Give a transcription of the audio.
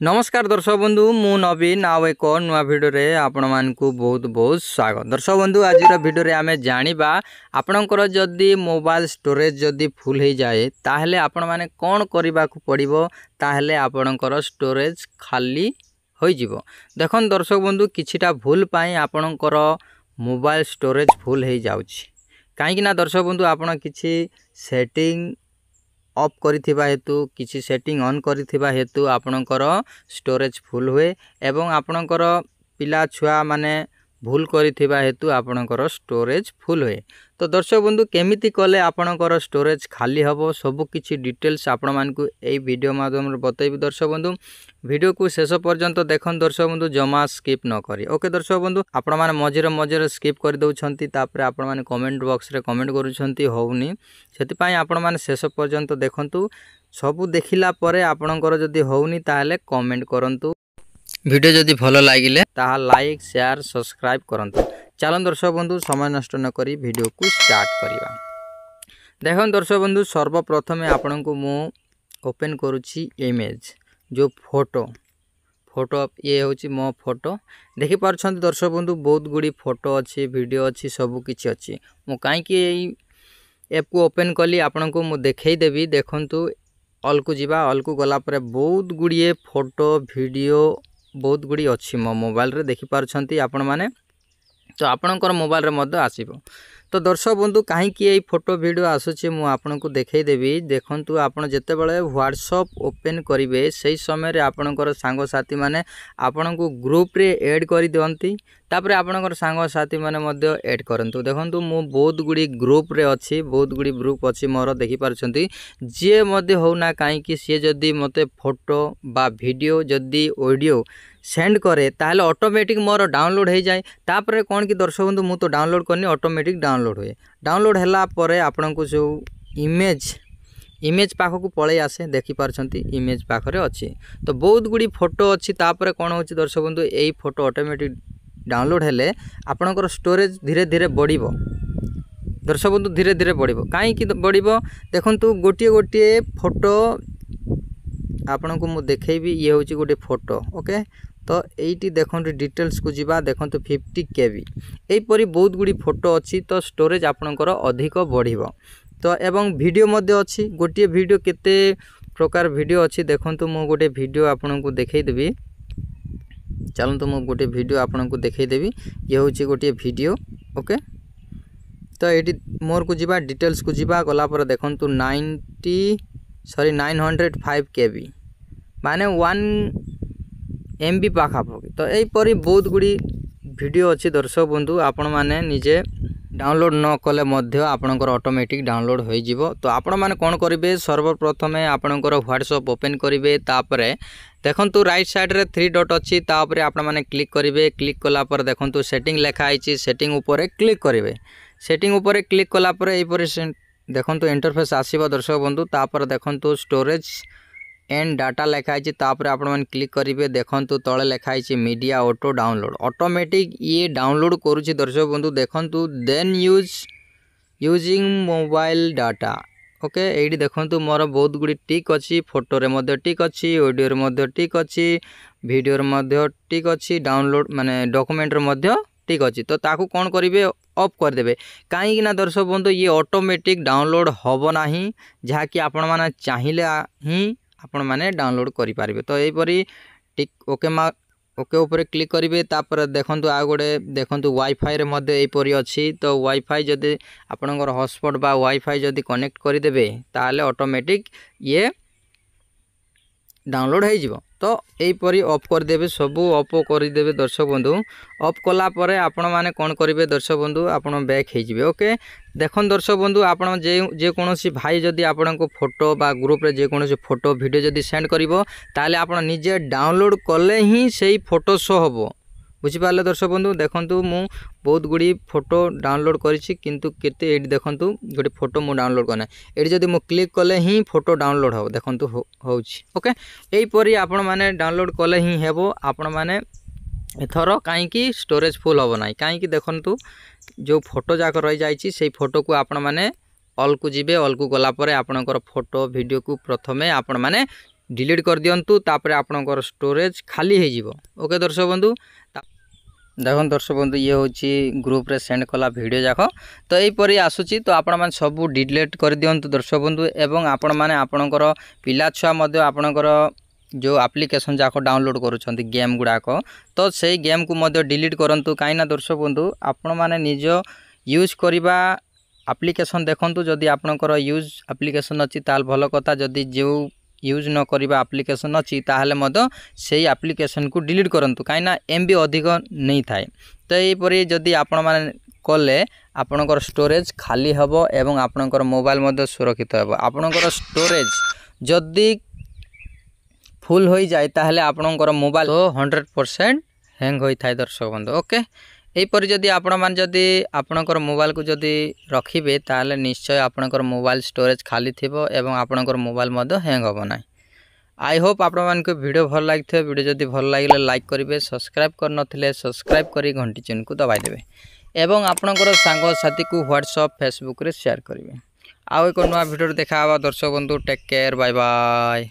नमस्कार दर्शक बंधु मु नवीन आउ एक नुआ भिडियो रे आपण मानकु बहुत बहुत स्वागत। दर्शक बंधु आज भिडियो रे आमे जानिबा आपणकर जदि मोबाइल स्टोरेज जदि फुल हो जाए ताहले आपण माने कोन करिबा को पड़िबो ताहले आपणकर स्टोरेज खाली हो जिवो। देखन दर्शक बंधु किछिटा भूल पाई आपणकर मोबाइल स्टोरेज फुल हो जाउछि काहेकि ना दर्शक बंधु आपण किछि सेटिंग ऑफ करिथिबा हेतु किछि सेटिंग ऑन करिथिबा हेतु आपणकर स्टोरेज फुल हुए एवं आपणकर पिला छुआ माने भूल करिथिबा हेतु आपणकर स्टोरेज फुल हुए। तो दर्शक बंधु केमिति कले आपणकर स्टोरेज खाली हबो सब किछि डिटेल्स आपण मानकु एई वीडियो माध्यम रे बतैबी। दर्शक बंधु वीडियो को शेष पर्यंत देखन दर्शक बंधु जमा स्किप न करी। ओके दर्शक बंधु आपण माने मझिरे स्किप कर दउछंती तापर आपण माने कमेंट बॉक्स रे कमेंट करूछंती होउनी सेति पई आपण माने शेष पर्यंत देखंतु सब देखिला परे आपणकर जदि होउनी ताहले कमेंट करंतु। वीडियो जदि भलो लागिले ताहा लाइक शेयर सब्सक्राइब करंतु। चलन दर्शक बंधु समय नष्ट न करी वीडियो को स्टार्ट करिबा। देखन दर्शक बंधु सर्वप्रथमे आपण को मु ओपन करूची इमेज जो फोटो ये होची मो फोटो देखि पारछंती दर्शक बंधु बहुत गुडी फोटो अछि वीडियो अछि सब किछि अछि। मु काई कि एई ऐप को ओपन कली आपण को मु देखै देबी। देखंतु ऑल को जिबा ऑल को गला परे बहुत गुडी फोटो वीडियो बहुत गुडी अछि मो मोबाइल रे देखि पारछंती आपण माने। तो आपणकर मोबाइल रे मध्य आसीबो। तो दर्शक बंधु कहीं कि एई फोटो वीडियो आसुची मु आपन को देखै देबी। देखंतु आपण जते बेले व्हाट्सएप ओपन करिवे सही समय रे आपणकर सांग साथी माने आपन को ग्रुप रे ऐड करि दियंती तापर आपणकर सांग साथी माने मध्य ऐड करंतु। देखंतु मु बहुत गुडी ग्रुप रे अछि बहुत गुडी ग्रुप अछि मोर देखि पारछंती जे मध्य होना काई कि से जदी मते फोटो बा वीडियो जदी ऑडियो सेंड करे ताहले ऑटोमेटिक मोर डाउनलोड हो जाए। तापर कौन कि दर्शक बंधु मु तो डाउनलोड करनी ऑटोमेटिक डाउनलोड हुए। डाउनलोड हैला परे आपन को जो इमेज पाख को पळे आसे देखि पारछंती इमेज पाखरे अछि। तो बहुत गुडी फोटो अछि तापर कोन होछि दर्शक बंधु एई फोटो ऑटोमेटिक डाउनलोड हेले आपनकर स्टोरेज धीरे धीरे बढ़िबो। दर्शक बंधु धीरे धीरे बढ़िबो काई कि बढ़िबो देखंतु गोटिए फोटो आपन को मु देखैबी। ये होछि गोटे फोटो ओके। तो एटी देखंतु डिटेल्स को जिबा देखंतु 50 KB एई परी बहुत गुडी फोटो अछि। तो स्टोरेज आपनकर अधिक बढ़िबो। तो एवं वीडियो मध्ये अछि गोटिए वीडियो केते प्रकार वीडियो अछि देखंतु मु गोटे वीडियो आपन को देखै देबी। चलंतु मु गोटे वीडियो आपन को देखै देबी। ये होछि गोटे वीडियो ओके। तो एटी मोर को जिबा डिटेल्स को जिबा गला पर देखंतु 905 KB माने 1 MB पाखा पकी। तो एई परी बहुत गुडी वीडियो अछि दर्शक बंधु आपण माने निजे डाउनलोड न कले मध्य आपणकर ऑटोमेटिक डाउनलोड हो जिवो। तो आपण माने कोन करिवे सर्वप्रथमे आपणकर व्हाट्सएप ओपन करिवे तापरे देखंतु राइट साइड रे 3 डॉट अछि तापरे आपण माने क्लिक करिवे। क्लिक कला पर देखंतु सेटिंग लेखा आइछि सेटिंग ऊपर क्लिक करिवे। सेटिंग ऊपर क्लिक कला पर एई परी देखंतु इंटरफेस आसीबो दर्शक बंधु। तापर देखंतु स्टोरेज एंड डाटा लिखाई तापर आपण मन क्लिक करिवे। देखंतु तळे लिखाई मीडिया ऑटो डाउनलोड ऑटोमेटिक ये डाउनलोड करूची दर्शक बंधु। देखंतु then using mobile data okay. एडी देखंतु मोर बहुत गुडी टिक अछि फोटो रे मध्ये टिक अछि ऑडियो रे मध्ये टिक अछि वीडियो रे मध्ये टिक अछि डाउनलोड माने डॉक्यूमेंट रे मध्ये टिक अछि। तो ताकू कोन करिवे ऑफ कर देबे काहे कि ना दर्शक बंधु ये ऑटोमेटिक डाउनलोड होबो नाही जहा कि आपण माने चाहिले ही आपण माने डाउनलोड करि पारिबे। तो एई परी टिक ओके ऊपर क्लिक करिवे। तापर देखंतु आ गोडे देखंतु वाईफाई रे मध्ये एई परी अछि। तो वाईफाई जदि आपणकर हॉटस्पॉट बा वाईफाई जदि कनेक्ट करि देबे ताले ऑटोमेटिक ये डाउनलोड हो जिवो। तो एई परी ऑफ कर देबे सब ऑफ कर देबे दर्शक बंधु। ऑफ कला परे आपण माने कोन करिवे दर्शक बंधु आपण बैक हे जिवे ओके। देखन दर्शक बंधु आपण जे कोनोसी भाई जदि आपण को फोटो बा ग्रुप रे जे कोनोसी फोटो वीडियो जदि सेंड करिवो ताले आपण निजे डाउनलोड करले ही सेही फोटो शो हबो। बुझि पाले दर्शक बंधु। देखंतु मु बहुत गुडी फोटो डाउनलोड करिछि किंतु केते एडी देखंतु गोटे फोटो मु डाउनलोड करना एडी जदि मु क्लिक कले ही फोटो डाउनलोड हो देखंतु होउछि ओके। एई परी आपण माने डाउनलोड कले ही हेबो आपण माने एथरो काई कि स्टोरेज फुल होबो नाही काई कि देखंतु जो फोटो जाक रहि जाइछि सेही फोटो को आपण माने ऑल को जिबे ऑल को गला परे आपणकर फोटो वीडियो को प्रथमे आपण माने डिलीट कर दियंतु तापर आपनकर स्टोरेज खाली हो जिवो। ओके दर्शक बंधु देखो दर्शक बंधु ये हूँ ग्रुप रे सेंड कला वीडियो जाक तो यहीपरि आसूची तो आपण मैंने सब डिलीट कर दियंतु दर्शक बंधु एवं आपण मैंने आपणकर पिला छुआ मध्य आपणकर जो एप्लिकेशन जाक डाउनलोड करुँच गेम गुड़ाक तो से गेम को मध्य डिलीट करंतु कहीं दर्शक बंधु आपण मैंने निज यूज करवा एप्लिकेशन देखंतु जदि आपणकर यूज एप्लिकेशन अच्छी ताल भल कथा जदि जो यूज न करवा एप्लिकेशन अच्छी ताहले मध्य से एप्लिकेशन को डिलीट करंतु कहीं एमबी अधिक नहीं थाए तो यहीपरि जदि आपण मैंने कले आपणकर स्टोरेज खाली हबो एवं आपणकर मोबाइल मध्य सुरक्षित हबो। आपणकर स्टोरेज जदि फुल हो जाए ताहले आपणकर मोबाइल तो 100% हैंग होई थाए दर्शक बंधु। ओके यहीपरि जदि आपण मान जदि आपणकर मोबाइल को जदि रखिबे ताहले निश्चय आपणकर मोबाइल स्टोरेज खाली थिबो एवं आपणकर मोबाइल मध्य हैंग होबो नाही। आई होप आपण मान को वीडियो भल लागिथे। वीडियो जदि भल लागिले लाइक करिवे, सब्सक्राइब करनथिले सब्सक्राइब करी घंटी चिन्ह को दबाई देबे एवं आपणकर सांग साथी को व्हाट्सएप फेसबुक रे शेयर करिवे। आउ एक नुआ वीडियो देखा दर्शक बंधु टेक केयर बाय बाय।